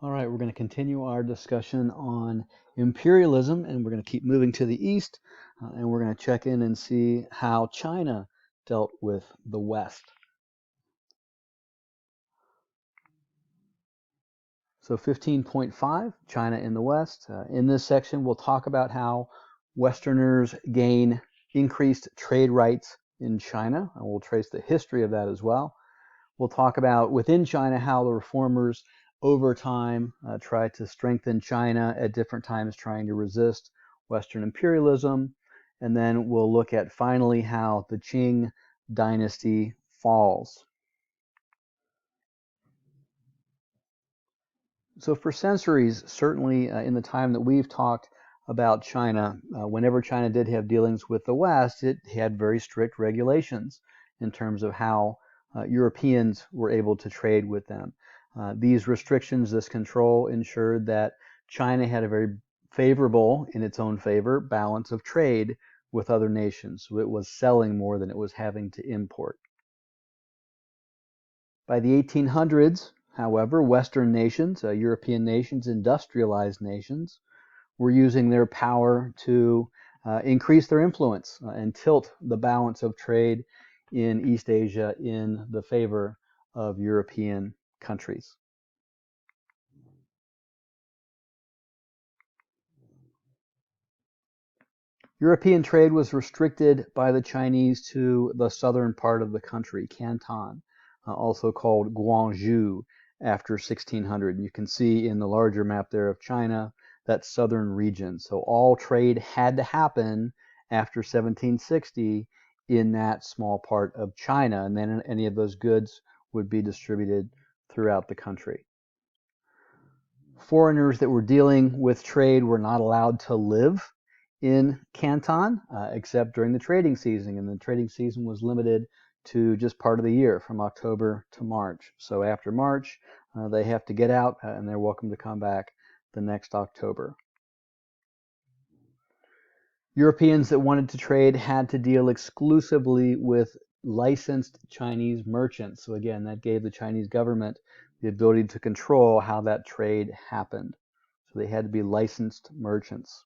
All right, we're going to continue our discussion on imperialism, and we're going to keep moving to the east, and we're going to check in and see how China dealt with the West. So 15.5, China in the West. In this section, we'll talk about how Westerners gain increased trade rights in China, and we'll trace the history of that as well. We'll talk about within China how the reformers over time tried to strengthen China at different times, trying to resist Western imperialism. And then we'll look at finally how the Qing dynasty falls. So for centuries, certainly in the time that we've talked about China, whenever China did have dealings with the West, it had very strict regulations in terms of how Europeans were able to trade with them. These restrictions, this control, ensured that China had a very favorable, in its own favor, balance of trade with other nations. So it was selling more than it was having to import. By the 1800s, however, Western nations, European nations, industrialized nations, were using their power to increase their influence and tilt the balance of trade in East Asia in the favor of European countries. European trade was restricted by the Chinese to the southern part of the country, Canton, also called Guangzhou, after 1600. And you can see in the larger map there of China that southern region. So all trade had to happen after 1760 in that small part of China, and then any of those goods would be distributed throughout the country. Foreigners that were dealing with trade were not allowed to live in Canton except during the trading season, and the trading season was limited to just part of the year from October to March. So after March, they have to get out and they're welcome to come back the next October. Europeans that wanted to trade had to deal exclusively with licensed Chinese merchants. So again, that gave the Chinese government the ability to control how that trade happened. So they had to be licensed merchants.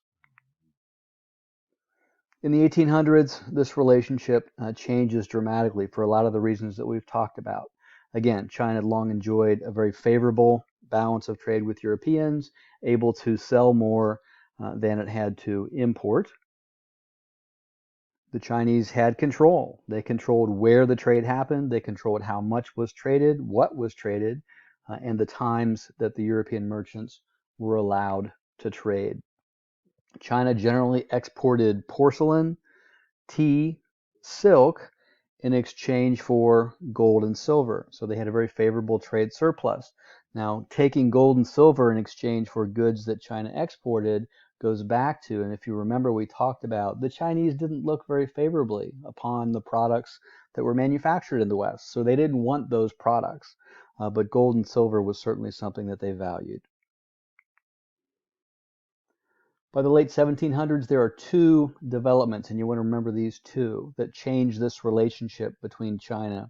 In the 1800s, this relationship changes dramatically for a lot of the reasons that we've talked about. Again, China had long enjoyed a very favorable balance of trade with Europeans, able to sell more than it had to import. The Chinese had control. They controlled where the trade happened, they controlled how much was traded, what was traded, and the times that the European merchants were allowed to trade. China generally exported porcelain, tea, silk in exchange for gold and silver. So they had a very favorable trade surplus. Now, taking gold and silver in exchange for goods that China exported goes back to, and if you remember, we talked about the Chinese didn't look very favorably upon the products that were manufactured in the West. So they didn't want those products. But gold and silver was certainly something that they valued. By the late 1700s, there are two developments, and you want to remember these two, that change this relationship between China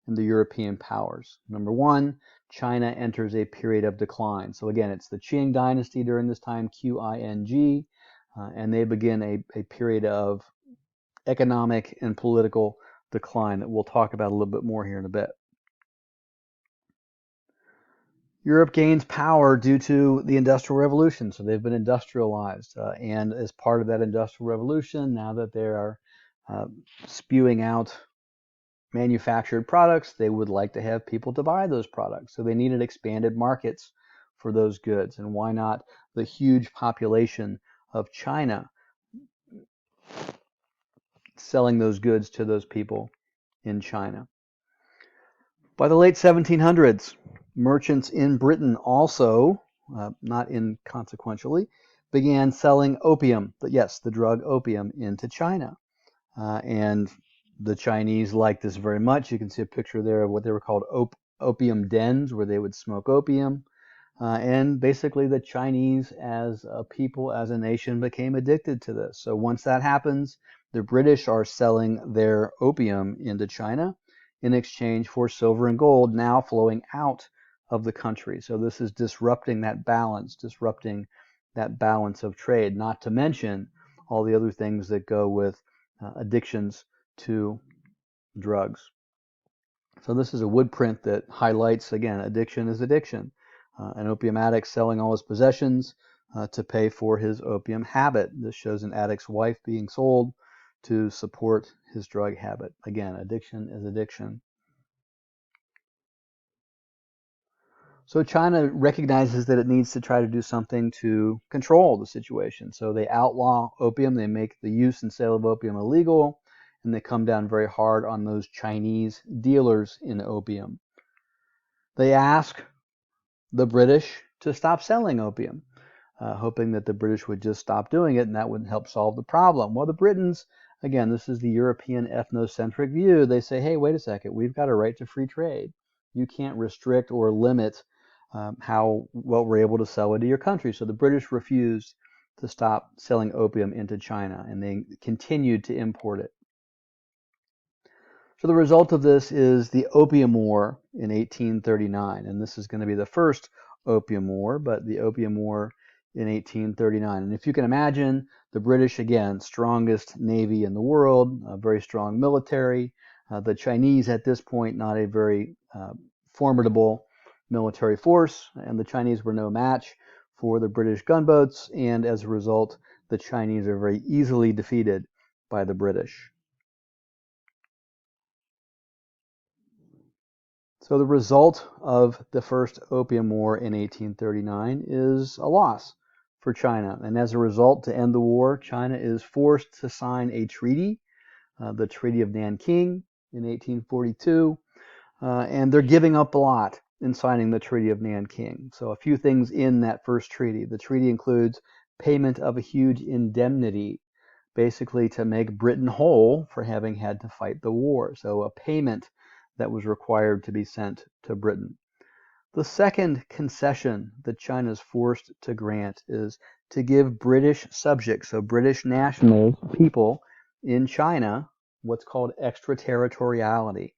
and the European powers. Number one, China enters a period of decline. So again, it's the Qing dynasty during this time, Qing, and they begin a period of economic and political decline that we'll talk about a little bit more here in a bit. Europe gains power due to the Industrial Revolution, so they've been industrialized. And as part of that Industrial Revolution, now that they are spewing out manufactured products, they would like to have people to buy those products. So they needed expanded markets for those goods. And why not the huge population of China selling those goods to those people in China? By the late 1700s, merchants in Britain also, not inconsequentially, began selling opium, yes, the drug opium, into China. And the Chinese liked this very much. You can see a picture there of what they were called opium dens, where they would smoke opium. And basically, the Chinese as a people, as a nation, became addicted to this. So once that happens, the British are selling their opium into China in exchange for silver and gold now flowing out of the country. So this is disrupting that balance of trade, not to mention all the other things that go with addictions to drugs. So this is a wood print that highlights, again, addiction is addiction. An opium addict selling all his possessions to pay for his opium habit. This shows an addict's wife being sold to support his drug habit. Again, addiction is addiction. So China recognizes that it needs to try to do something to control the situation. So they outlaw opium, they make the use and sale of opium illegal, and they come down very hard on those Chinese dealers in opium. They ask the British to stop selling opium, hoping that the British would just stop doing it and that would help solve the problem. Well, the Britons, again, this is the European ethnocentric view. They say, hey, wait a second, we've got a right to free trade. You can't restrict or limit what we're able to sell into your country. So the British refused to stop selling opium into China, and they continued to import it. So the result of this is the Opium War in 1839, and this is going to be the first Opium War, but the Opium War in 1839. And if you can imagine, the British, again, strongest navy in the world, a very strong military. The Chinese at this point, not a very formidable military force, and the Chinese were no match for the British gunboats, and as a result, the Chinese are very easily defeated by the British. So the result of the first Opium War in 1839 is a loss for China. And as a result, to end the war, China is forced to sign a treaty, the Treaty of Nanking in 1842, and they're giving up a lot in signing the Treaty of Nanking. So a few things in that first treaty. The treaty includes payment of a huge indemnity, basically to make Britain whole for having had to fight the war. So a payment that was required to be sent to Britain. The second concession that China is forced to grant is to give British subjects, so British nationals, people in China, what's called extraterritoriality.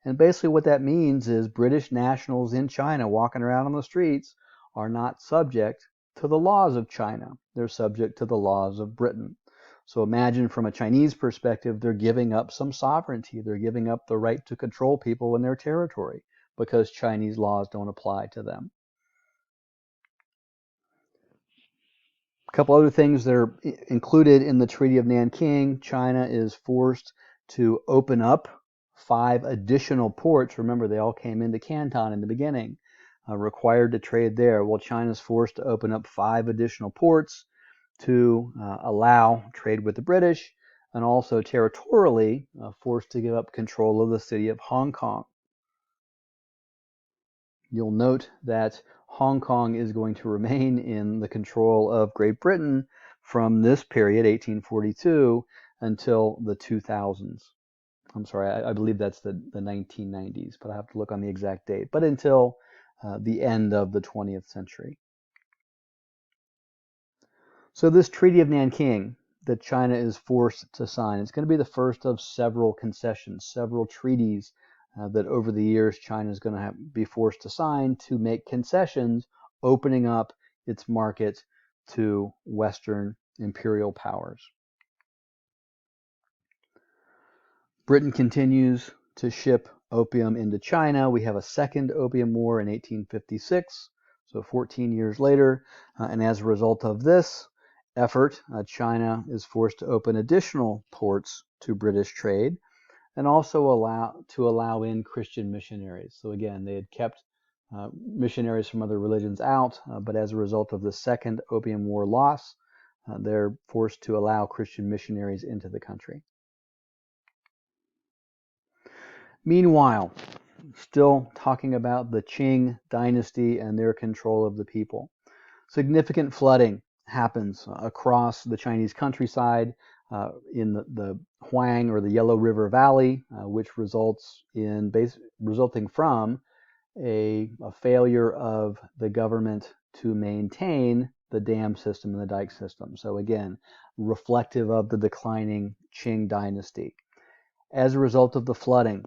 And basically what that means is British nationals in China walking around on the streets are not subject to the laws of China. They're subject to the laws of Britain. So imagine from a Chinese perspective, they're giving up some sovereignty. They're giving up the right to control people in their territory because Chinese laws don't apply to them. A couple other things that are included in the Treaty of Nanking. China is forced to open up 5 additional ports. Remember, they all came into Canton in the beginning, required to trade there. Well, China's forced to open up 5 additional ports to allow trade with the British, and also territorially forced to give up control of the city of Hong Kong. You'll note that Hong Kong is going to remain in the control of Great Britain from this period, 1842, until the 2000s. I'm sorry, I believe that's the 1990s, but I have to look on the exact date, but until the end of the 20th century. So this Treaty of Nanking that China is forced to sign, it's going to be the first of several concessions, several treaties that over the years China is going to be forced to sign to make concessions, opening up its market to Western imperial powers. Britain continues to ship opium into China. We have a second Opium War in 1856, so 14 years later, and as a result of this effort, China is forced to open additional ports to British trade, and also allow in Christian missionaries. So again, they had kept missionaries from other religions out, but as a result of the second Opium War loss, they're forced to allow Christian missionaries into the country. Meanwhile, still talking about the Qing dynasty and their control of the people. Significant flooding happens across the Chinese countryside in the Huang or the Yellow River Valley, which resulting from a failure of the government to maintain the dam system and the dike system. So again, reflective of the declining Qing dynasty. As a result of the flooding,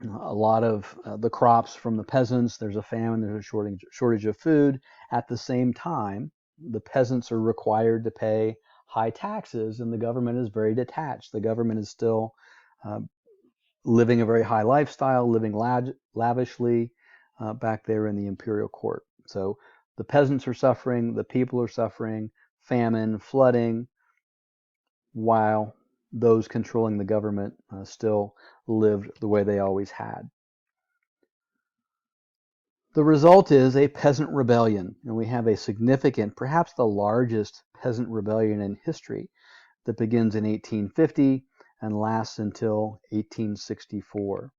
A lot of the crops from the peasants, there's a famine, there's a shortage of food. At the same time, the peasants are required to pay high taxes, and the government is very detached. The government is still uh, living a very high lifestyle, living lavishly back there in the imperial court. So the peasants are suffering, the people are suffering, famine, flooding, while those controlling the government still lived the way they always had. The result is a peasant rebellion, and we have a significant, perhaps the largest peasant rebellion in history that begins in 1850 and lasts until 1864.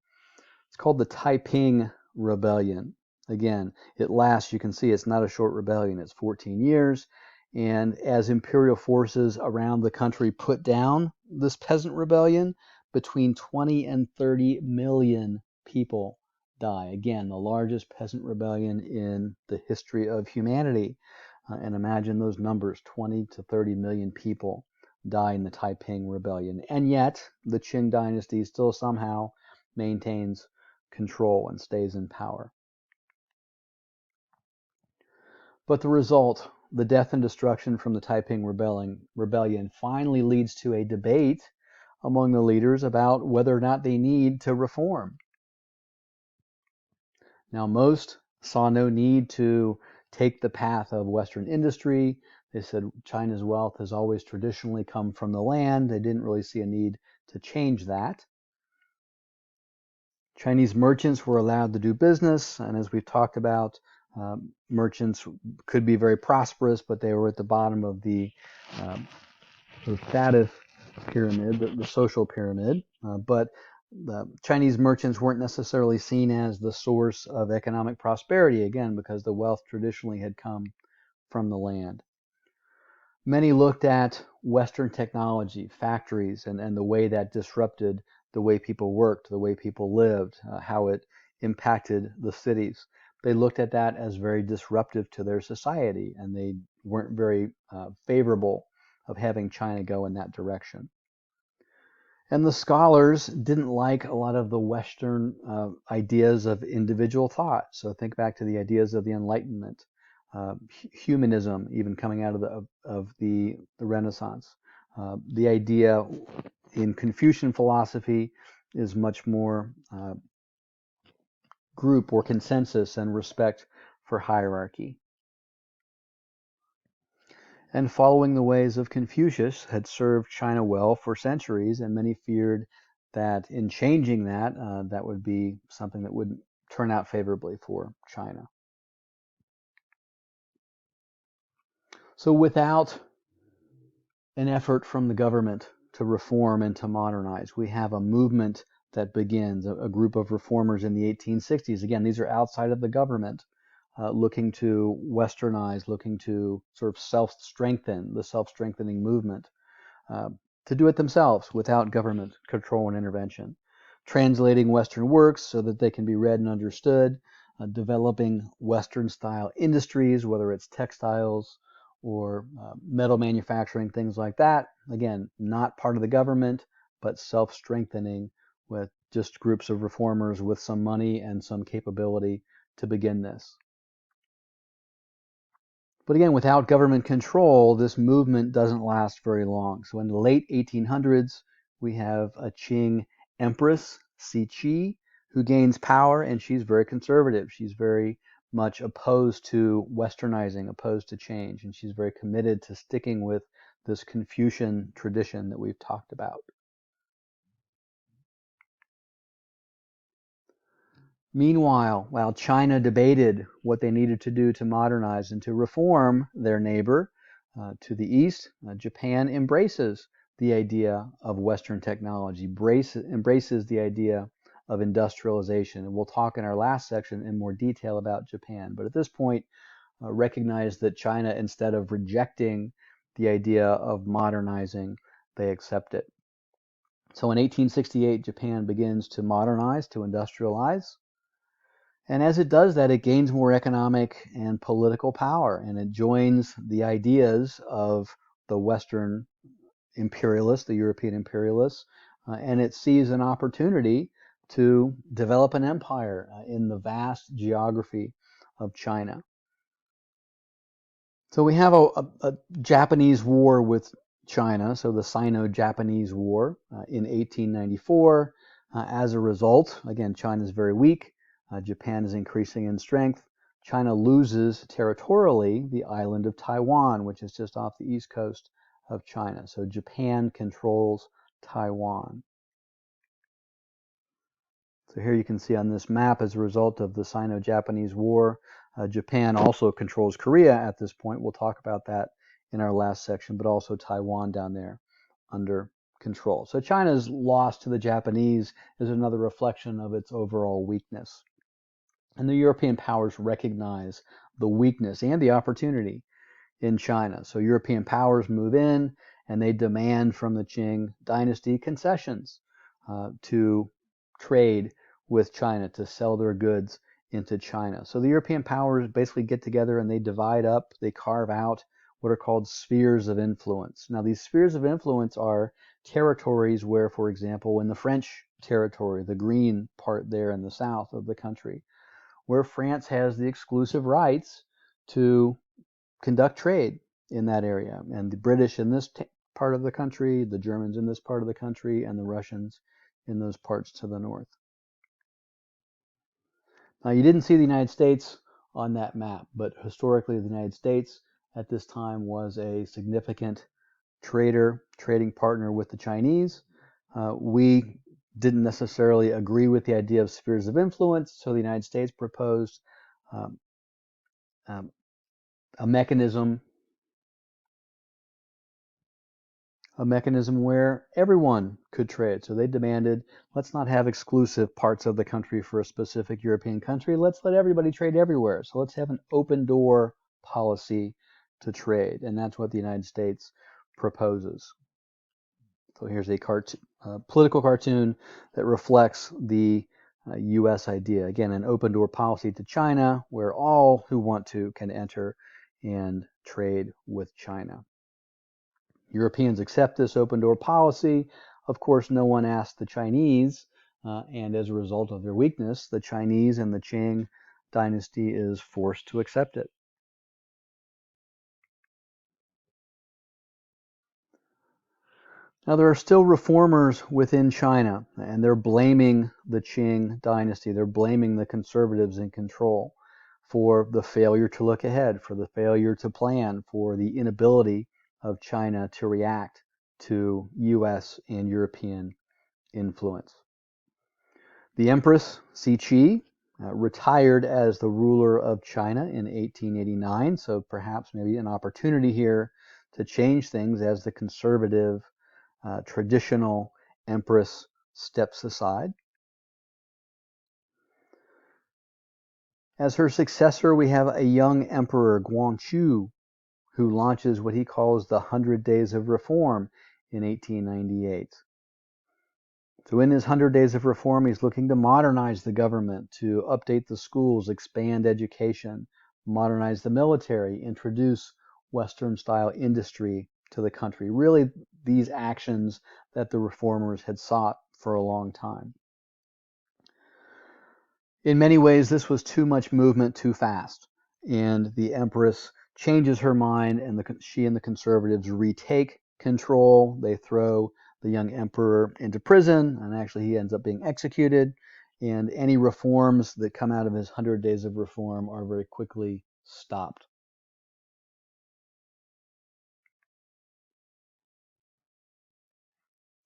It's called the Taiping Rebellion. Again, it lasts, you can see it's not a short rebellion, it's 14 years. And as imperial forces around the country put down this peasant rebellion, between 20 and 30 million people die. Again, the largest peasant rebellion in the history of humanity. And imagine those numbers, 20 to 30 million people die in the Taiping Rebellion. And yet, the Qing dynasty still somehow maintains control and stays in power. But the result, the death and destruction from the Taiping Rebellion, finally leads to a debate among the leaders about whether or not they need to reform. Now, most saw no need to take the path of Western industry. They said China's wealth has always traditionally come from the land. They didn't really see a need to change that. Chinese merchants were allowed to do business, and as we've talked about, merchants could be very prosperous, but they were at the bottom of the status pyramid, the social pyramid. But the Chinese merchants weren't necessarily seen as the source of economic prosperity, again, because the wealth traditionally had come from the land. Many looked at Western technology, factories, and the way that disrupted the way people worked, the way people lived, how it impacted the cities. They looked at that as very disruptive to their society, and they weren't very favorable of having China go in that direction. And the scholars didn't like a lot of the Western ideas of individual thought. So think back to the ideas of the Enlightenment, humanism, even coming out of the Renaissance. The idea in Confucian philosophy is much more group or consensus and respect for hierarchy. And following the ways of Confucius had served China well for centuries, and many feared that in changing that, that would be something that wouldn't turn out favorably for China. So without an effort from the government to reform and to modernize, we have a movement that begins, a group of reformers in the 1860s. Again, these are outside of the government, looking to westernize, looking to sort of self-strengthen, the self-strengthening movement, uh, to do it themselves without government control and intervention. Translating Western works so that they can be read and understood, developing Western style industries, whether it's textiles or metal manufacturing, things like that. Again, not part of the government, but self strengthening with just groups of reformers with some money and some capability to begin this. But again, without government control, this movement doesn't last very long. So in the late 1800s, we have a Qing empress, Cixi, who gains power, and she's very conservative. She's very much opposed to westernizing, opposed to change, and she's very committed to sticking with this Confucian tradition that we've talked about. Meanwhile, while China debated what they needed to do to modernize and to reform their neighbor to the east, Japan embraces the idea of Western technology, embraces the idea of industrialization. And we'll talk in our last section in more detail about Japan. But at this point, recognize that China, instead of rejecting the idea of modernizing, they accept it. So in 1868, Japan begins to modernize, to industrialize. And as it does that, it gains more economic and political power, and it joins the ideas of the Western imperialists, the European imperialists, and it sees an opportunity to develop an empire in the vast geography of China. So we have a Japanese war with China, so the Sino-Japanese War in 1894. As a result, again, China is very weak. Japan is increasing in strength. China loses territorially the island of Taiwan, which is just off the east coast of China. So Japan controls Taiwan. So here you can see on this map, as a result of the Sino-Japanese War, Japan also controls Korea at this point. We'll talk about that in our last section, but also Taiwan down there under control. So China's loss to the Japanese is another reflection of its overall weakness. And the European powers recognize the weakness and the opportunity in China. So European powers move in and they demand from the Qing dynasty concessions to trade with China, to sell their goods into China. So the European powers basically get together and they divide up, they carve out what are called spheres of influence. Now, these spheres of influence are territories where, for example, in the French territory, the green part there in the south of the country, where France has the exclusive rights to conduct trade in that area. And the British in this part of the country, the Germans in this part of the country, and the Russians in those parts to the north. Now, you didn't see the United States on that map, but historically the United States at this time was a significant trading partner with the Chinese. We didn't necessarily agree with the idea of spheres of influence, so the United States proposed um, um, a mechanism where everyone could trade. So they demanded, let's not have exclusive parts of the country for a specific European country. Let's let everybody trade everywhere. So let's have an open door policy to trade. And that's what the United States proposes. So here's a political cartoon that reflects the U.S. idea. Again, an open door policy to China where all who want to can enter and trade with China. Europeans accept this open door policy. Of course, no one asked the Chinese, and as a result of their weakness, the Chinese and the Qing dynasty is forced to accept it. Now, there are still reformers within China, and they're blaming the Qing dynasty. They're blaming the conservatives in control for the failure to look ahead, for the failure to plan, for the inability of China to react to US and European influence. The Empress Cixi retired as the ruler of China in 1889, so perhaps maybe an opportunity here to change things as the conservative traditional empress steps aside. As her successor, we have a young emperor, Guangxu, who launches what he calls the 100 Days of Reform in 1898. So in his 100 Days of Reform, he's looking to modernize the government, to update the schools, expand education, modernize the military, introduce Western-style industry to the country. Really, these actions that the reformers had sought for a long time. In many ways, this was too much movement too fast, and the Empress changes her mind, and she and the conservatives retake control. They throw the young emperor into prison, and actually he ends up being executed, and any reforms that come out of his 100 Days of Reform are very quickly stopped.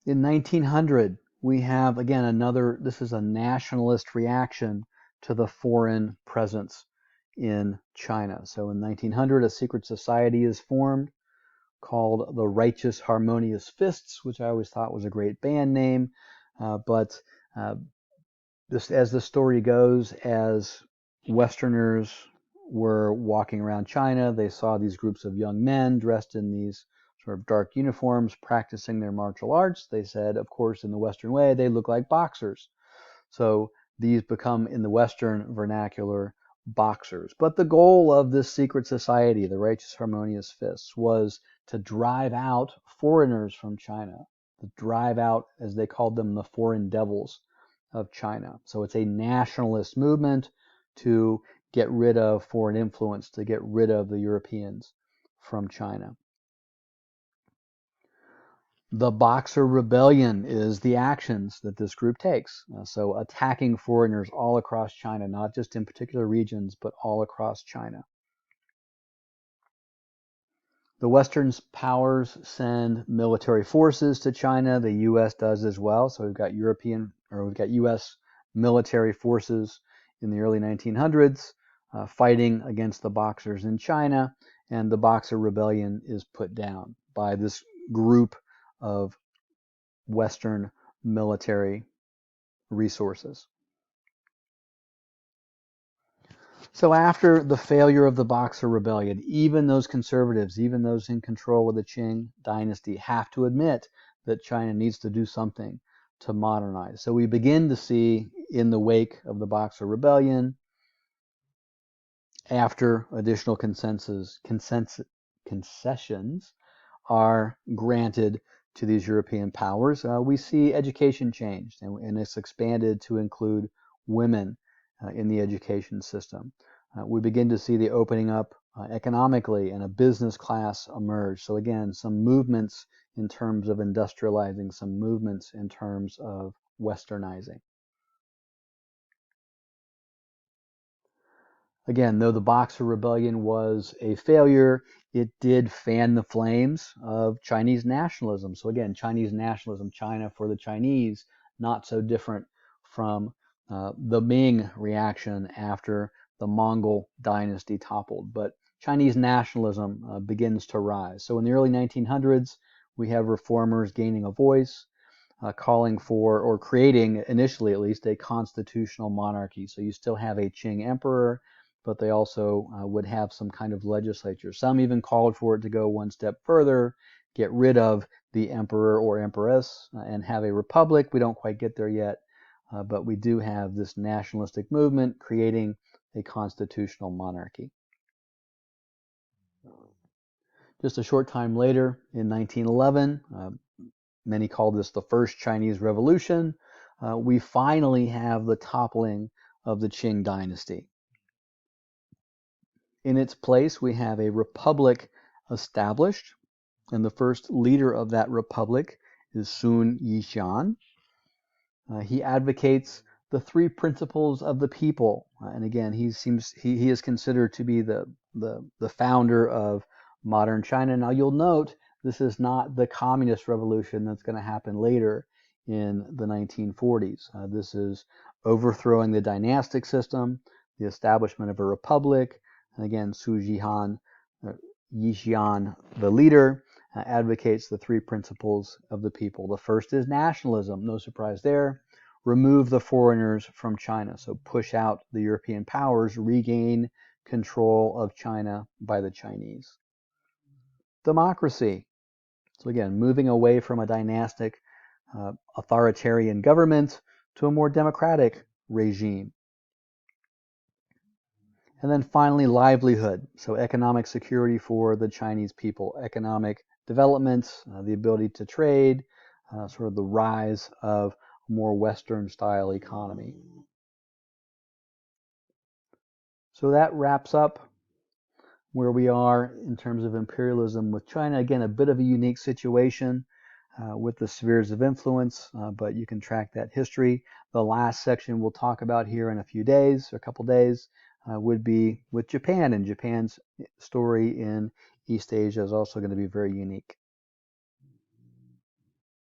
In 1900, we have, again, this is a nationalist reaction to the foreign presence in China. So in 1900, a secret society is formed called the Righteous Harmonious Fists, which I always thought was a great band name. But just as the story goes, as Westerners were walking around China, they saw these groups of young men dressed in these sort of dark uniforms practicing their martial arts. They said, of course, in the Western way, they look like boxers. So these become, in the Western vernacular, boxers. But the goal of this secret society, the Righteous Harmonious Fists, was to drive out foreigners from China, to drive out, as they called them, the foreign devils of China. So it's a nationalist movement to get rid of foreign influence, to get rid of the Europeans from China. The Boxer Rebellion is the actions that this group takes. So attacking foreigners all across China, not just in particular regions, but all across China. The Western powers send military forces to China. The U.S. does as well. So we've got U.S. military forces in the early 1900s fighting against the Boxers in China, and the Boxer Rebellion is put down by this group of Western military resources. So after the failure of the Boxer Rebellion, even those conservatives, even those in control of the Qing dynasty, have to admit that China needs to do something to modernize. So we begin to see, in the wake of the Boxer Rebellion, after additional concessions are granted to these European powers, we see education changed, and it's expanded to include women in the education system. We begin to see the opening up economically, and a business class emerge. So again, some movements in terms of industrializing, some movements in terms of westernizing. Again, though the Boxer Rebellion was a failure, it did fan the flames of Chinese nationalism. So again, Chinese nationalism, China for the Chinese, not so different from the Ming reaction after the Mongol dynasty toppled. But Chinese nationalism begins to rise. So in the early 1900s, we have reformers gaining a voice, calling for, or creating, initially at least, a constitutional monarchy. So you still have a Qing emperor, but they also would have some kind of legislature. Some even called for it to go one step further, get rid of the emperor or empress and have a republic. We don't quite get there yet, but we do have this nationalistic movement creating a constitutional monarchy. Just a short time later, in 1911, many call this the First Chinese Revolution, we finally have the toppling of the Qing dynasty. In its place, we have a republic established, and the first leader of that republic is Sun Yishan. He advocates the three principles of the people, and again, he is considered to be the founder of modern China. Now, you'll note this is not the communist revolution that's going to happen later in the 1940s. This is overthrowing the dynastic system, the establishment of a republic. And again, Yishan, the leader, advocates the three principles of the people. The first is nationalism, no surprise there. Remove the foreigners from China, so push out the European powers, regain control of China by the Chinese. Democracy, so again, moving away from a dynastic authoritarian government to a more democratic regime. And then finally, livelihood, so economic security for the Chinese people, economic development, the ability to trade, sort of the rise of a more Western style economy. So that wraps up where we are in terms of imperialism with China. Again, a bit of a unique situation with the spheres of influence, but you can track that history. The last section we'll talk about here in a few days, or a couple days, would be with Japan, and Japan's story in East Asia is also going to be very unique.